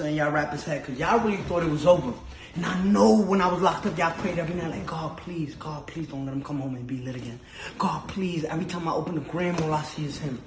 in y'all rappers' head, because y'all really thought it was over. And I know when I was locked up, y'all prayed every night, like, God, please don't let him come home and be lit again. God, please, every time I open the gram, all I see is him.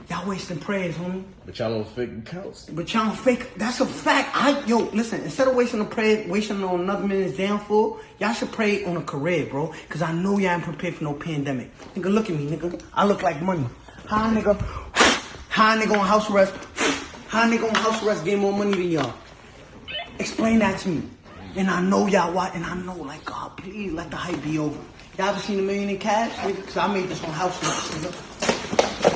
Y'all wasting prayers, homie. But y'all don't fake accounts. But y'all don't fake, that's a fact. Listen, instead of wasting the prayer, wasting on another man's downfall, y'all should pray on a career, bro. Because I know y'all ain't prepared for no pandemic. Nigga, look at me, nigga. I look like money. How a nigga on house arrest? How a nigga on house arrest get more money than y'all? Explain that to me. And I know y'all watch, and I know, like, God, please let the hype be over. Y'all ever seen $1 million in cash? Because I made this on house arrest, nigga.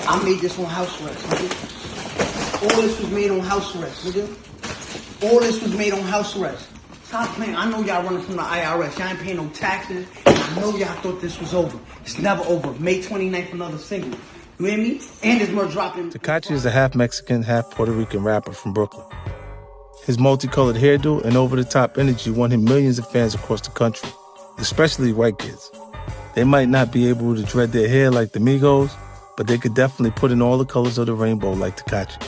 I made this on house arrest, nigga. All this was made on house arrest, nigga. All this was made on house arrest. Stop playing. I know y'all running from the IRS. Y'all ain't paying no taxes. And I know y'all thought this was over. It's never over. May 29th, another single. You hear me? And there's more dropping. Tekashi is a half Mexican, half Puerto Rican rapper from Brooklyn. His multicolored hairdo and over-the-top energy won him millions of fans across the country, especially white kids. They might not be able to dread their hair like the Migos, but they could definitely put in all the colors of the rainbow like Tekashi.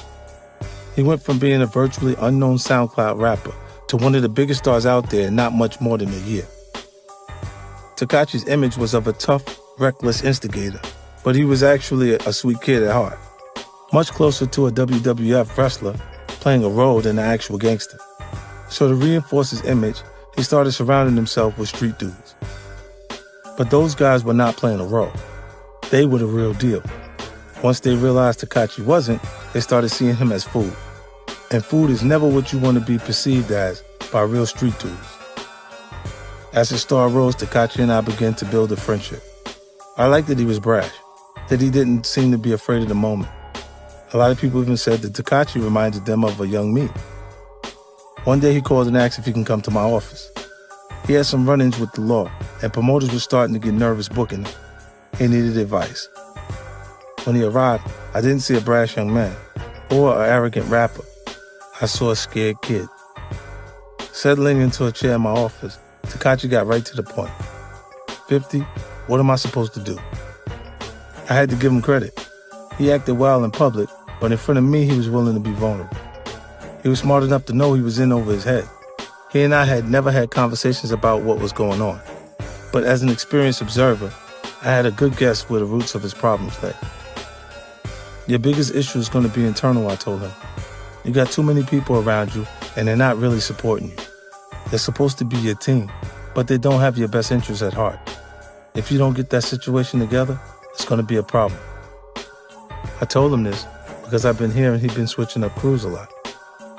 He went from being a virtually unknown SoundCloud rapper to one of the biggest stars out there in not much more than a year. Tekashi's image was of a tough, reckless instigator, but he was actually a sweet kid at heart, much closer to a WWF wrestler playing a role than an actual gangster. So to reinforce his image, he started surrounding himself with street dudes. But those guys were not playing a role. They were the real deal. Once they realized Tekashi wasn't, they started seeing him as food. And food is never what you want to be perceived as by real street dudes. As his star rose, Tekashi and I began to build a friendship. I liked that he was brash, that he didn't seem to be afraid of the moment. A lot of people even said that Tekashi reminded them of a young me. One day he called and asked if he can come to my office. He had some run-ins with the law, and promoters were starting to get nervous booking him. He needed advice. When he arrived, I didn't see a brash young man or an arrogant rapper. I saw a scared kid. Settling into a chair in my office, Tekashi got right to the point. 50, what am I supposed to do? I had to give him credit. He acted well in public, but in front of me, he was willing to be vulnerable. He was smart enough to know he was in over his head. He and I had never had conversations about what was going on. But as an experienced observer, I had a good guess where the roots of his problems lay. Your biggest issue is going to be internal, I told him. You got too many people around you, and they're not really supporting you. They're supposed to be your team, but they don't have your best interests at heart. If you don't get that situation together, it's going to be a problem. I told him this because I've been hearing he'd been switching up crews a lot.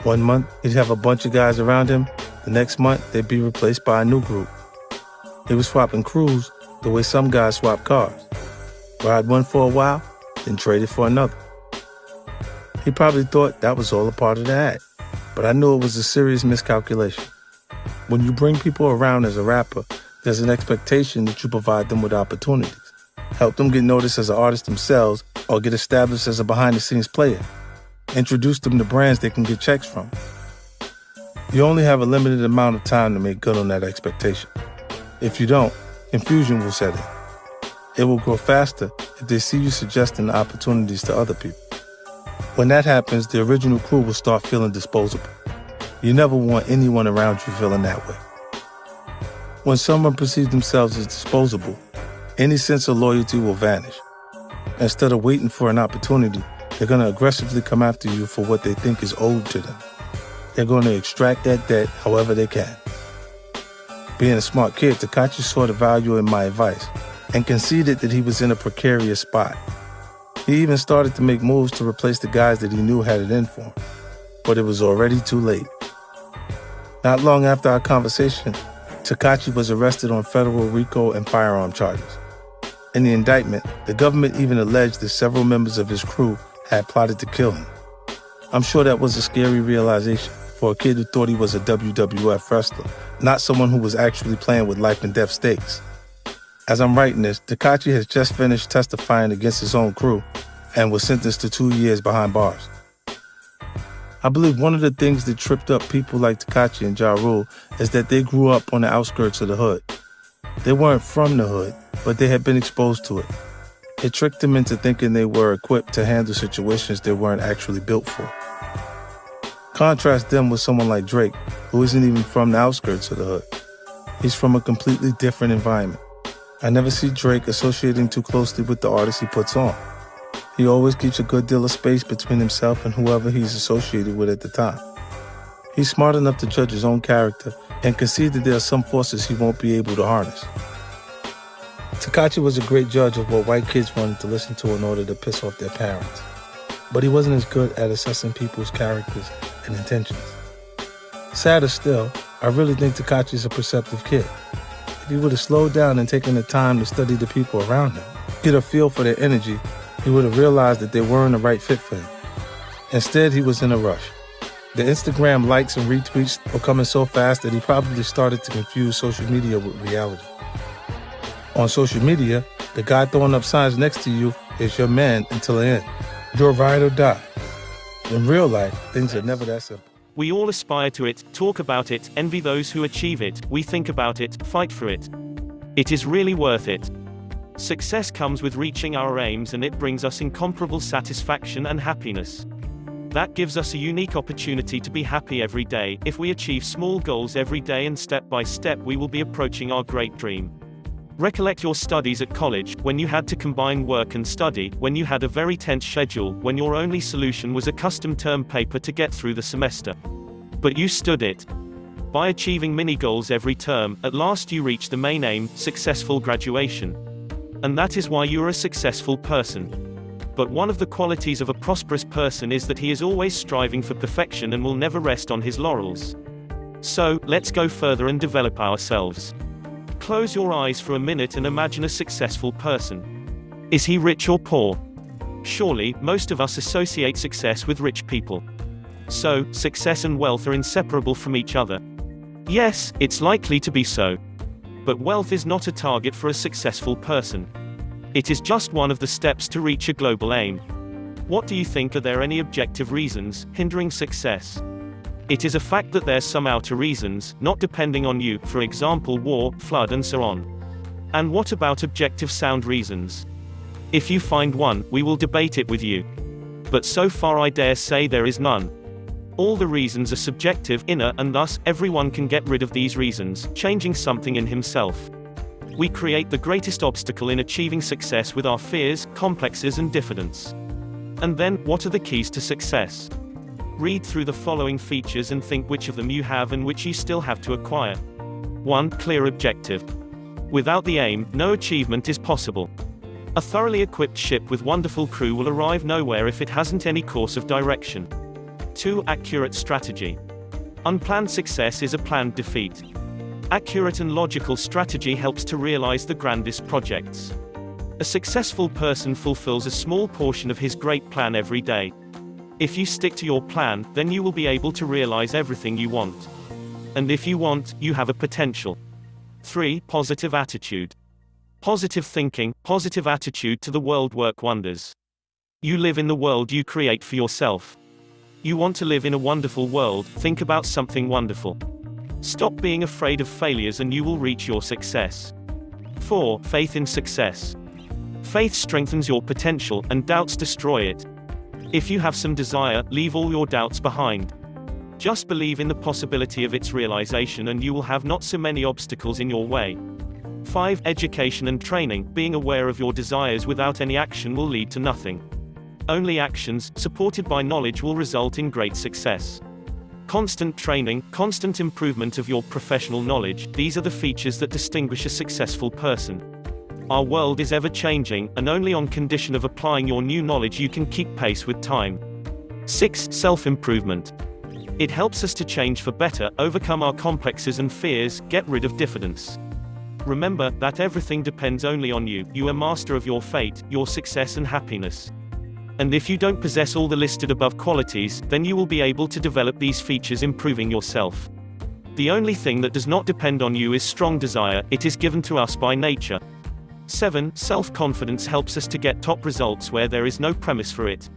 1 month, he'd have a bunch of guys around him. The next month, they'd be replaced by a new group. He was swapping crews the way some guys swap cars. Ride one for a while, then trade it for another. He probably thought that was all a part of the act, but I knew it was a serious miscalculation. When you bring people around as a rapper, there's an expectation that you provide them with opportunities. Help them get noticed as an artist themselves or get established as a behind-the-scenes player. Introduce them to brands they can get checks from. You only have a limited amount of time to make good on that expectation. If you don't, confusion will set in. It will grow faster if they see you suggesting the opportunities to other people. When that happens, the original crew will start feeling disposable. You never want anyone around you feeling that way. When someone perceives themselves as disposable, any sense of loyalty will vanish. Instead of waiting for an opportunity, they're going to aggressively come after you for what they think is owed to them. They're going to extract that debt however they can. Being a smart kid, Tekashi saw the value in my advice and conceded that he was in a precarious spot. He even started to make moves to replace the guys that he knew had it in for him. But it was already too late. Not long after our conversation, Tekashi was arrested on federal RICO and firearm charges. In the indictment, the government even alleged that several members of his crew had plotted to kill him. I'm sure that was a scary realization for a kid who thought he was a WWF wrestler, not someone who was actually playing with life and death stakes. As I'm writing this, Tekashi has just finished testifying against his own crew and was sentenced to 2 years behind bars. I believe one of the things that tripped up people like Tekashi and Ja Rule is that they grew up on the outskirts of the hood. They weren't from the hood, but they had been exposed to it. It tricked them into thinking they were equipped to handle situations they weren't actually built for. Contrast them with someone like Drake, who isn't even from the outskirts of the hood. He's from a completely different environment. I never see Drake associating too closely with the artists he puts on. He always keeps a good deal of space between himself and whoever he's associated with at the time. He's smart enough to judge his own character and concede that there are some forces he won't be able to harness. Tekashi was a great judge of what white kids wanted to listen to in order to piss off their parents. But he wasn't as good at assessing people's characters and intentions. Sadder still, I really think Tekashi's a perceptive kid. If he would have slowed down and taken the time to study the people around him, get a feel for their energy, he would have realized that they weren't a right fit for him. Instead, he was in a rush. The Instagram likes and retweets were coming so fast that he probably started to confuse social media with reality. On social media, the guy throwing up signs next to you is your man until the end. You're ride or die. In real life, things are never that simple. We all aspire to it, talk about it, envy those who achieve it, we think about it, fight for it. It is really worth it. Success comes with reaching our aims, and it brings us incomparable satisfaction and happiness. That gives us a unique opportunity to be happy every day. If we achieve small goals every day and step by step, we will be approaching our great dream. Recollect your studies at college, when you had to combine work and study, when you had a very tense schedule, when your only solution was a custom term paper to get through the semester. But you stood it. By achieving mini goals every term, at last you reach the main aim, successful graduation. And that is why you are a successful person. But one of the qualities of a prosperous person is that he is always striving for perfection and will never rest on his laurels. So, let's go further and develop ourselves. Close your eyes for a minute and imagine a successful person. Is he rich or poor? Surely, most of us associate success with rich people. So, success and wealth are inseparable from each other. Yes, it's likely to be so. But wealth is not a target for a successful person. It is just one of the steps to reach a global aim. What do you think? Are there any objective reasons hindering success? It is a fact that there's some outer reasons, not depending on you, for example war, flood and so on. And what about objective sound reasons? If you find one, we will debate it with you. But so far I dare say there is none. All the reasons are subjective, inner, and thus, everyone can get rid of these reasons, changing something in himself. We create the greatest obstacle in achieving success with our fears, complexes and diffidence. And then, what are the keys to success? Read through the following features and think which of them you have and which you still have to acquire. 1. Clear objective. Without the aim, no achievement is possible. A thoroughly equipped ship with wonderful crew will arrive nowhere if it hasn't any course of direction. 2. Accurate strategy. Unplanned success is a planned defeat. Accurate and logical strategy helps to realize the grandest projects. A successful person fulfills a small portion of his great plan every day. If you stick to your plan, then you will be able to realize everything you want. And if you want, you have a potential. 3. Positive attitude. Positive thinking, positive attitude to the world work wonders. You live in the world you create for yourself. You want to live in a wonderful world, think about something wonderful. Stop being afraid of failures and you will reach your success. 4. Faith in success. Faith strengthens your potential, and doubts destroy it. If you have some desire, leave all your doubts behind. Just believe in the possibility of its realization and you will have not so many obstacles in your way. 5. Education and training. Being aware of your desires without any action will lead to nothing. Only actions, supported by knowledge, will result in great success. Constant training, constant improvement of your professional knowledge, these are the features that distinguish a successful person. Our world is ever changing, and only on condition of applying your new knowledge you can keep pace with time. 6. Self-improvement. It helps us to change for better, overcome our complexes and fears, get rid of diffidence. Remember that everything depends only on you. You are master of your fate, your success and happiness. And if you don't possess all the listed above qualities, then you will be able to develop these features, improving yourself. The only thing that does not depend on you is strong desire, it is given to us by nature. 7. Self-confidence helps us to get top results where there is no premise for it.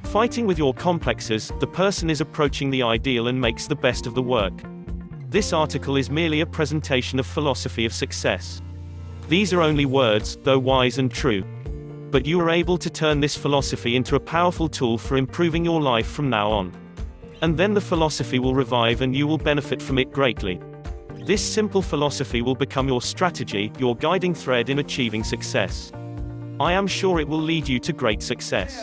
Fighting with your complexes, the person is approaching the ideal and makes the best of the work. This article is merely a presentation of philosophy of success. These are only words, though wise and true. But you are able to turn this philosophy into a powerful tool for improving your life from now on. And then the philosophy will revive and you will benefit from it greatly. This simple philosophy will become your strategy, your guiding thread in achieving success. I am sure it will lead you to great success.